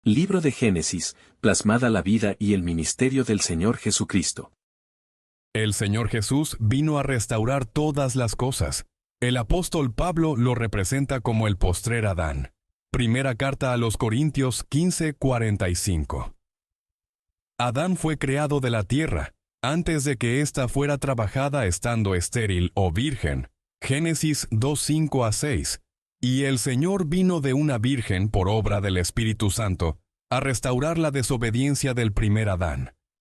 Libro de Génesis, plasmada la vida y el ministerio del Señor Jesucristo. El Señor Jesús vino a restaurar todas las cosas. El apóstol Pablo lo representa como el postrer Adán. Primera carta a los Corintios 15:45. Adán fue creado de la tierra, antes de que ésta fuera trabajada estando estéril o virgen. Génesis 2:5-6. Y el Señor vino de una virgen por obra del Espíritu Santo, a restaurar la desobediencia del primer Adán.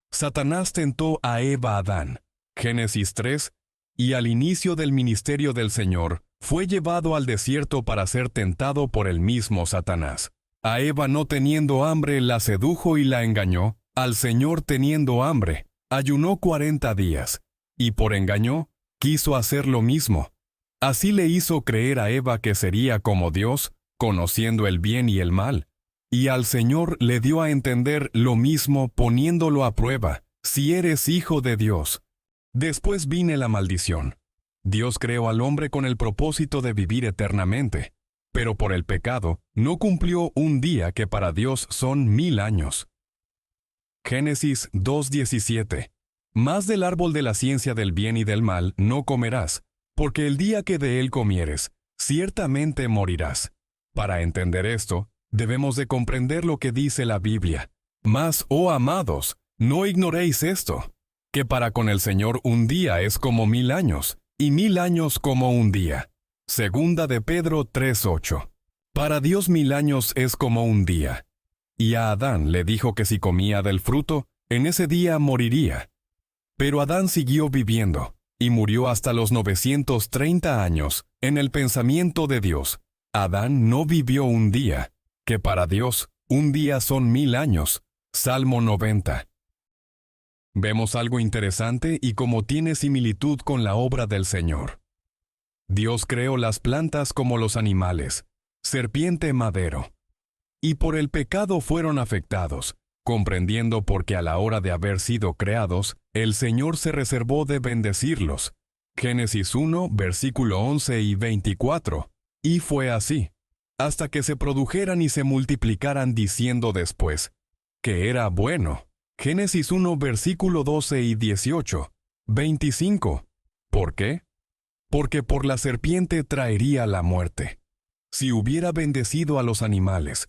Satanás tentó a Eva Adán. Génesis 3. Y al inicio del ministerio del Señor, fue llevado al desierto para ser tentado por el mismo Satanás. A Eva no teniendo hambre la sedujo y la engañó. Al Señor teniendo hambre, ayunó 40 días. Y por engaño, quiso hacer lo mismo. Así le hizo creer a Eva que sería como Dios, conociendo el bien y el mal. Y al Señor le dio a entender lo mismo poniéndolo a prueba, si eres hijo de Dios. Después vine la maldición. Dios creó al hombre con el propósito de vivir eternamente, pero por el pecado no cumplió un día que para Dios son 1000 años. Génesis 2:17. Más del árbol de la ciencia del bien y del mal no comerás, porque el día que de él comieres, ciertamente morirás. Para entender esto, debemos de comprender lo que dice la Biblia. Mas, oh amados, no ignoréis esto, que para con el Señor un día es como 1000 años, y 1000 años como un día. Segunda de Pedro 3:8. Para Dios 1000 años es como un día. Y a Adán le dijo que si comía del fruto, en ese día moriría. Pero Adán siguió viviendo, y murió hasta los 930 años, en el pensamiento de Dios. Adán no vivió un día, que para Dios, un día son 1000 años. Salmo 90. Vemos algo interesante y como tiene similitud con la obra del Señor. Dios creó las plantas como los animales, serpiente madero. Y por el pecado fueron afectados, comprendiendo porque a la hora de haber sido creados, el Señor se reservó de bendecirlos. Génesis 1, versículo 11 y 24. Y fue así, hasta que se produjeran y se multiplicaran diciendo después, que era bueno. Génesis 1, versículo 12 y 18. 25. ¿Por qué? Porque por la serpiente traería la muerte. Si hubiera bendecido a los animales,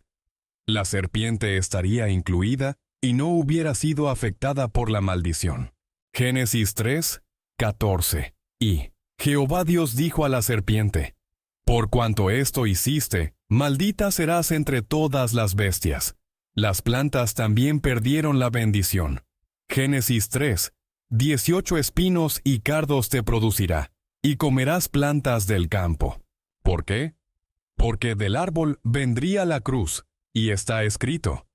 la serpiente estaría incluida y no hubiera sido afectada por la maldición. Génesis 3, 14. Y Jehová Dios dijo a la serpiente, por cuanto esto hiciste, maldita serás entre todas las bestias. Las plantas también perdieron la bendición. Génesis 3, 18 espinos y cardos te producirá, y comerás plantas del campo. ¿Por qué? Porque del árbol vendría la cruz. Y está escrito,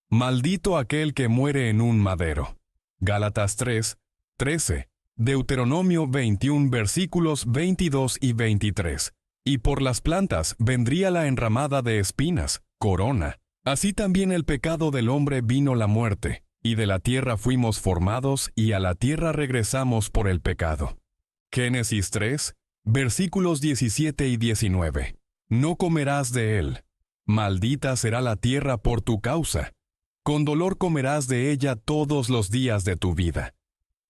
maldito aquel que muere en un madero. Gálatas 3, 13, Deuteronomio 21 versículos 22 y 23. Y por las plantas vendría la enramada de espinas, corona. Así también el pecado del hombre vino la muerte, y de la tierra fuimos formados y a la tierra regresamos por el pecado. Génesis 3, versículos 17 y 19. No comerás de él. Maldita será la tierra por tu causa. Con dolor comerás de ella todos los días de tu vida.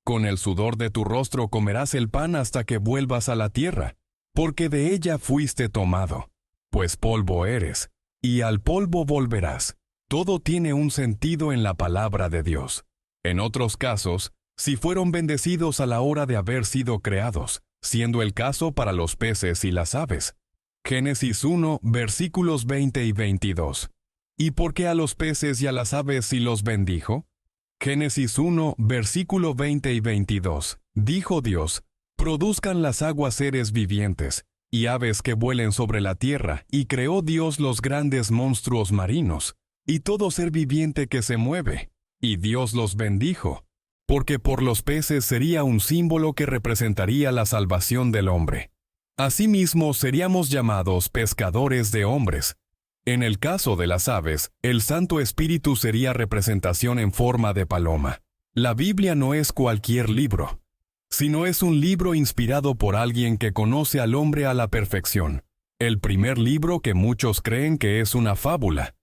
Con el sudor de tu rostro comerás el pan hasta que vuelvas a la tierra, porque de ella fuiste tomado. Pues polvo eres, y al polvo volverás. Todo tiene un sentido en la palabra de Dios. En otros casos, si fueron bendecidos a la hora de haber sido creados, siendo el caso para los peces y las aves. Génesis 1, versículos 20 y 22. ¿Y por qué a los peces y a las aves sí los bendijo? Génesis 1, versículo 20 y 22. Dijo Dios, produzcan las aguas seres vivientes, y aves que vuelen sobre la tierra, y creó Dios los grandes monstruos marinos, y todo ser viviente que se mueve. Y Dios los bendijo, porque por los peces sería un símbolo que representaría la salvación del hombre. Asimismo, seríamos llamados pescadores de hombres. En el caso de las aves, el Santo Espíritu sería representación en forma de paloma. La Biblia no es cualquier libro, sino es un libro inspirado por alguien que conoce al hombre a la perfección. El primer libro que muchos creen que es una fábula.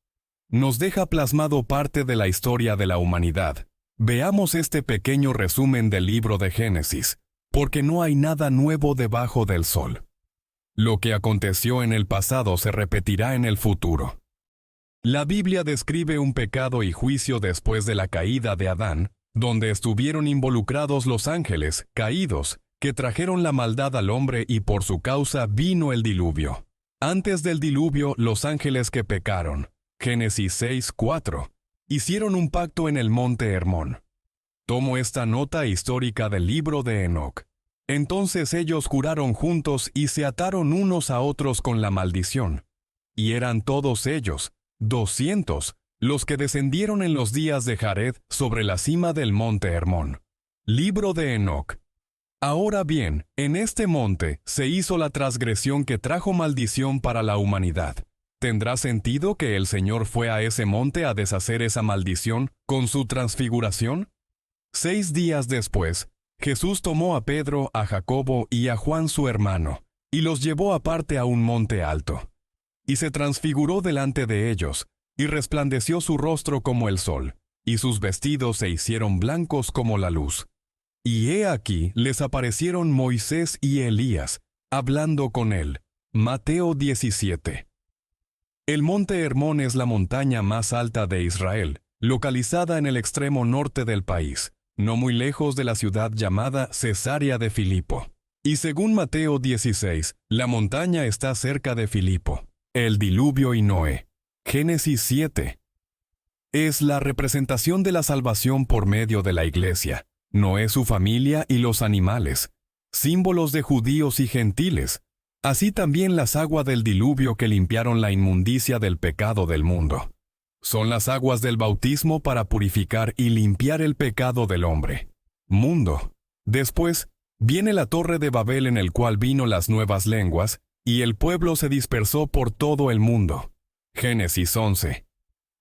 nos deja plasmado parte de la historia de la humanidad. Veamos este pequeño resumen del libro de Génesis, porque no hay nada nuevo debajo del sol. Lo que aconteció en el pasado se repetirá en el futuro. La Biblia describe un pecado y juicio después de la caída de Adán, donde estuvieron involucrados los ángeles caídos, que trajeron la maldad al hombre y por su causa vino el diluvio. Antes del diluvio, los ángeles que pecaron, Génesis 6:4, hicieron un pacto en el monte Hermón. Tomo esta nota histórica del libro de Enoc. Entonces ellos juraron juntos y se ataron unos a otros con la maldición. Y eran todos ellos, 200, los que descendieron en los días de Jared sobre la cima del monte Hermón. Libro de Enoc. Ahora bien, en este monte se hizo la transgresión que trajo maldición para la humanidad. ¿Tendrá sentido que el Señor fue a ese monte a deshacer esa maldición con su transfiguración? 6 días después, Jesús tomó a Pedro, a Jacobo y a Juan su hermano, y los llevó aparte a un monte alto. Y se transfiguró delante de ellos, y resplandeció su rostro como el sol, y sus vestidos se hicieron blancos como la luz. Y he aquí les aparecieron Moisés y Elías, hablando con él. Mateo 17. El monte Hermón es la montaña más alta de Israel, localizada en el extremo norte del país, no muy lejos de la ciudad llamada Cesarea de Filipo. Y según Mateo 16, la montaña está cerca de Filipo. El diluvio y Noé. Génesis 7. Es la representación de la salvación por medio de la iglesia. Noé, su familia y los animales, símbolos de judíos y gentiles, así también las aguas del diluvio que limpiaron la inmundicia del pecado del mundo. Son las aguas del bautismo para purificar y limpiar el pecado del hombre. Mundo. Después, viene la torre de Babel en el cual vino las nuevas lenguas, y el pueblo se dispersó por todo el mundo. Génesis 11.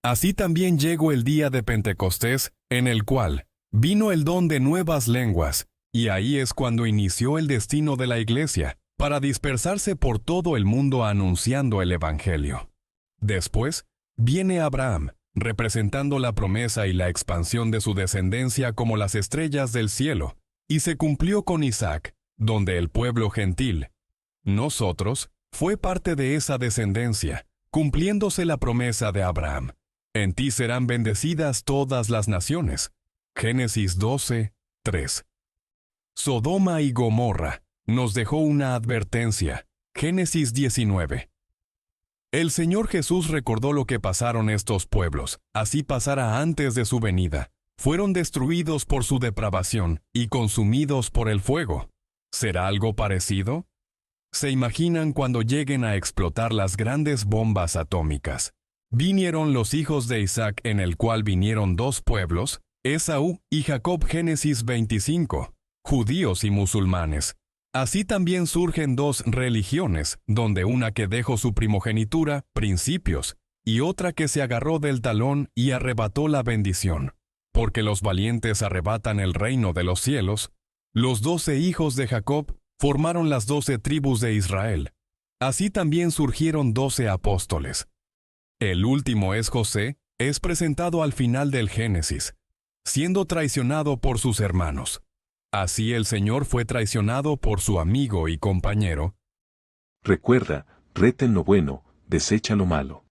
Así también llegó el día de Pentecostés, en el cual vino el don de nuevas lenguas, y ahí es cuando inició el destino de la iglesia, para dispersarse por todo el mundo anunciando el Evangelio. Después, viene Abraham, representando la promesa y la expansión de su descendencia como las estrellas del cielo, y se cumplió con Isaac, donde el pueblo gentil, nosotros, fue parte de esa descendencia, cumpliéndose la promesa de Abraham. En ti serán bendecidas todas las naciones. Génesis 12, 3. Sodoma y Gomorra nos dejó una advertencia. Génesis 19. El Señor Jesús recordó lo que pasaron estos pueblos, así pasará antes de su venida. Fueron destruidos por su depravación y consumidos por el fuego. ¿Será algo parecido? ¿Se imaginan cuando lleguen a explotar las grandes bombas atómicas? Vinieron los hijos de Isaac, en el cual vinieron 2 pueblos, Esaú y Jacob. Génesis 25. Judíos y musulmanes. Así también surgen 2 religiones, donde una que dejó su primogenitura, principios, y otra que se agarró del talón y arrebató la bendición. Porque los valientes arrebatan el reino de los cielos. Los 12 hijos de Jacob formaron las 12 tribus de Israel. Así también surgieron 12 apóstoles. El último es José, es presentado al final del Génesis, siendo traicionado por sus hermanos. Así el Señor fue traicionado por su amigo y compañero. Recuerda, retén lo bueno, desecha lo malo.